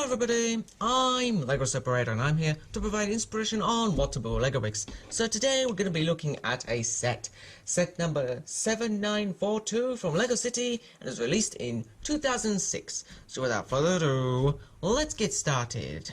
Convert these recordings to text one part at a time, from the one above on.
everybody, I'm LEGO Separator and I'm here to provide inspiration on what to build LEGO bricks. So today we're going to be looking at a set number 7942 from LEGO City, and is released in 2006. So without further ado, let's get started.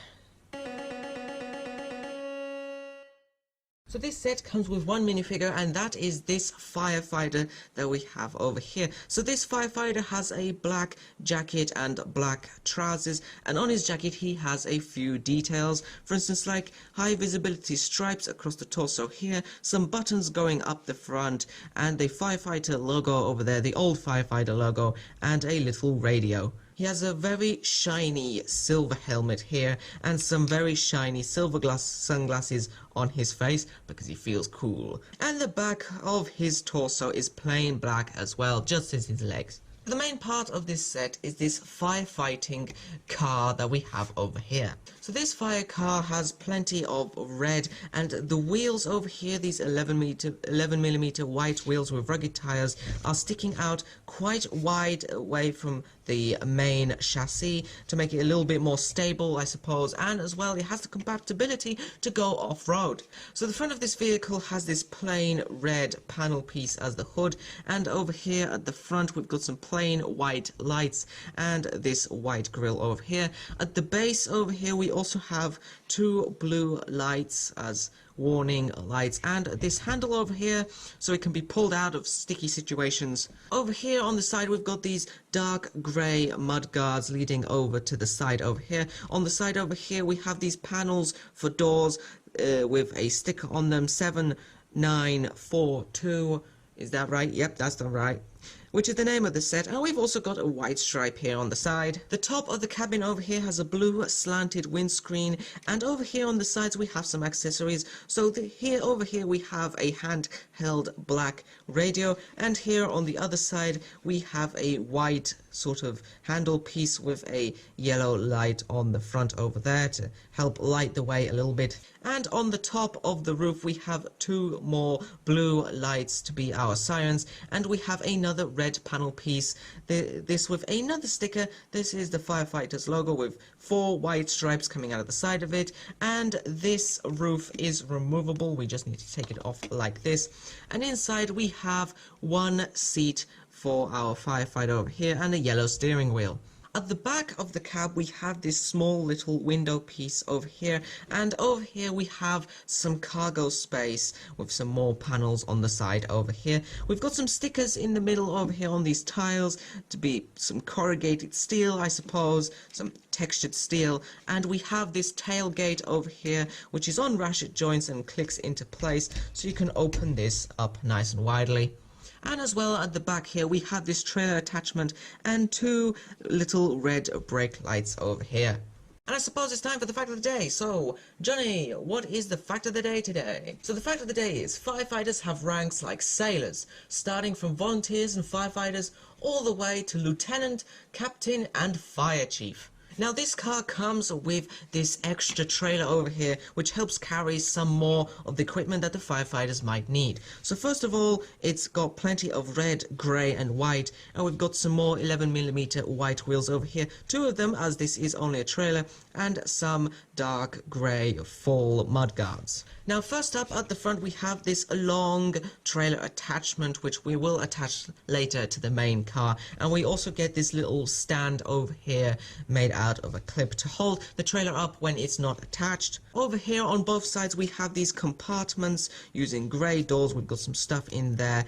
So this set comes with one minifigure, and that is this firefighter that we have over here. So this firefighter has a black jacket and black trousers, and on his jacket he has a few details. For instance, like high visibility stripes across the torso here, some buttons going up the front, and the firefighter logo over there, the old firefighter logo, and a little radio. He has a very shiny silver helmet here and some very shiny silver sunglasses on his face because he feels cool. And the back of his torso is plain black as well, just as his legs. The main part of this set is this firefighting car that we have over here. So this fire car has plenty of red, and the wheels over here, these 11mm white wheels with rugged tires, are sticking out quite wide away from the main chassis to make it a little bit more stable, I suppose, and as well it has the compatibility to go off-road. So the front of this vehicle has this plain red panel piece as the hood, and over here at the front we've got some plain white lights and this white grille over here. At the base over here we also have two blue lights as warning lights, and this handle over here so it can be pulled out of sticky situations. Over here on the side we've got these dark grey mud guards leading over to the side over here. On the side over here we have these panels for doors with a sticker on them, 7942. Is that right? Yep, that's the right. Which is the name of the set, and we've also got a white stripe here on the side. The top of the cabin over here has a blue slanted windscreen, and over here on the sides we have some accessories. So over here we have a handheld black radio, and here on the other side we have a white sort of handle piece with a yellow light on the front over there to help light the way a little bit. And on the top of the roof we have two more blue lights to be our sirens, and we have another red panel piece, this with another sticker. This is the firefighter's logo with 4 white stripes coming out of the side of it, and this roof is removable. We just need to take it off like this, and inside we have one seat for our firefighter over here and a yellow steering wheel. At the back of the cab we have this small little window piece over here, and over here we have some cargo space with some more panels on the side over here. We've got some stickers in the middle over here on these tiles to be some corrugated steel, I suppose, some textured steel, and we have this tailgate over here which is on ratchet joints and clicks into place, so you can open this up nice and widely. And as well at the back here we have this trailer attachment and 2 little red brake lights over here. And I suppose it's time for the fact of the day. So, Johnny, what is the fact of the day today? So the fact of the day is firefighters have ranks like sailors, starting from volunteers and firefighters all the way to lieutenant, captain and fire chief. Now this car comes with this extra trailer over here which helps carry some more of the equipment that the firefighters might need. So first of all, it's got plenty of red, grey and white, and we've got some more 11mm white wheels over here, 2 of them as this is only a trailer, and some dark grey full mud guards. Now first up at the front we have this long trailer attachment which we will attach later to the main car, and we also get this little stand over here made out of a clip to hold the trailer up when it's not attached. Over here on both sides we have these compartments using grey doors. We've got some stuff in there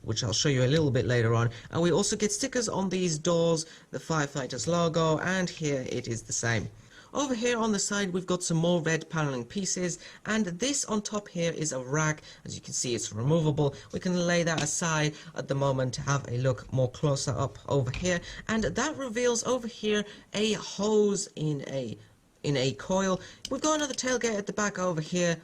which I'll show you a little bit later on, and we also get stickers on these doors, the firefighter's logo, and here it is the same. Over here on the side we've got some more red paneling pieces, and this on top here is a rack. As you can see, it's removable. We can lay that aside at the moment to have a look more closer up over here, and that reveals over here a hose in a coil. We've got another tailgate at the back over here,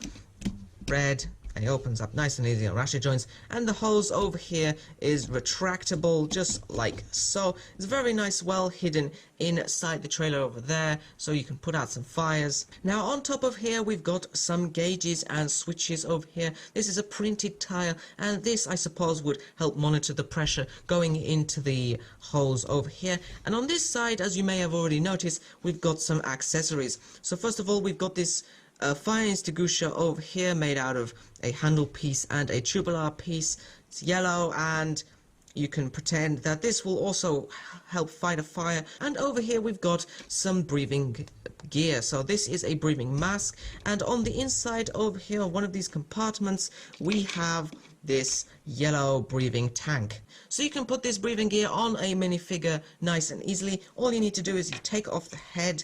red, It opens up nice and easy on ratchet joints, and the hose over here is retractable, just like so. It's very nice, well hidden inside the trailer over there, so you can put out some fires. Now on top of here we've got some gauges and switches over here. This is a printed tire, and this I suppose would help monitor the pressure going into the hose over here. And on this side, as you may have already noticed, we've got some accessories. So first of all, we've got this fire extinguisher over here made out of a handle piece and a tubular piece. It's yellow, and you can pretend that this will also help fight a fire. And over here we've got some breathing gear. So this is a breathing mask, and on the inside over here, one of these compartments, we have this yellow breathing tank. So you can put this breathing gear on a minifigure nice and easily. All you need to do is you take off the head,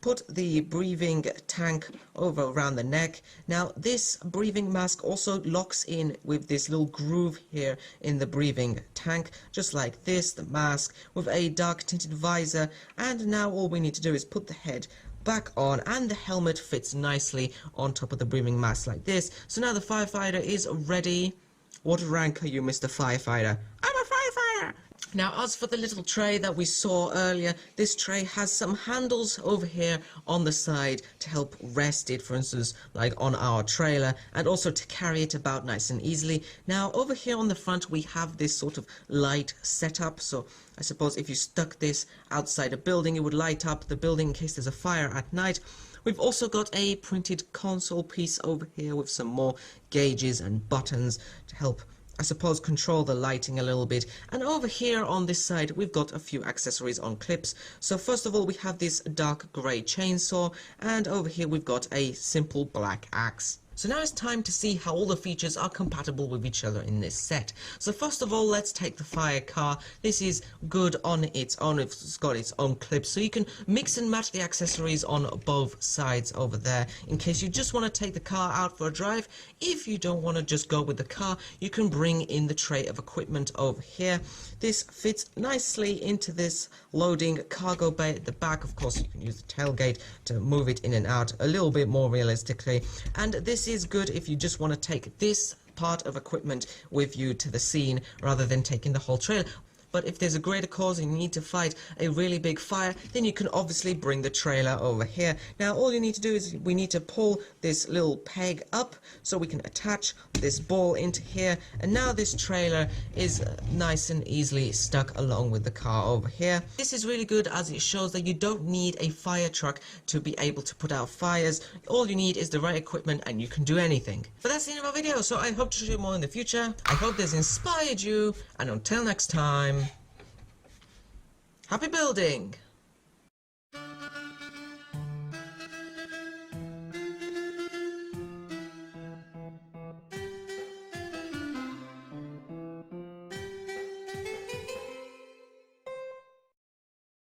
put the breathing tank over around the neck. Now this breathing mask also locks in with this little groove here in the breathing tank, just like this, the mask with a dark tinted visor. And now all we need to do is put the head back on, and the helmet fits nicely on top of the breathing mask like this. So now the firefighter is ready. What rank are you, Mr. Firefighter? I'm a firefighter! Now, as for the little tray that we saw earlier, this tray has some handles over here on the side to help rest it, for instance, like on our trailer, and also to carry it about nice and easily. Now, over here on the front, we have this sort of light setup. So I suppose if you stuck this outside a building, it would light up the building in case there's a fire at night. We've also got a printed console piece over here with some more gauges and buttons to help, I suppose, control the lighting a little bit. And over here on this side we've got a few accessories on clips. So first of all, we have this dark grey chainsaw, and over here we've got a simple black axe. So now it's time to see how all the features are compatible with each other in this set. So first of all, let's take the fire car. This is good on its own. It's got its own clips, so you can mix and match the accessories on both sides over there in case you just want to take the car out for a drive. If you don't want to just go with the car, you can bring in the tray of equipment over here. This fits nicely into this loading cargo bay at the back. Of course, you can use the tailgate to move it in and out a little bit more realistically. And this is good if you just want to take this part of equipment with you to the scene rather than taking the whole trailer. But if there's a greater cause and you need to fight a really big fire, then you can obviously bring the trailer over here. Now all you need to do is we need to pull this little peg up so we can attach this ball into here, and now this trailer is nice and easily stuck along with the car over here. This is really good as it shows that you don't need a fire truck to be able to put out fires. All you need is the right equipment and you can do anything. But that's the end of our video, so I hope to show you more in the future. I hope this inspired you, and until next time, happy building!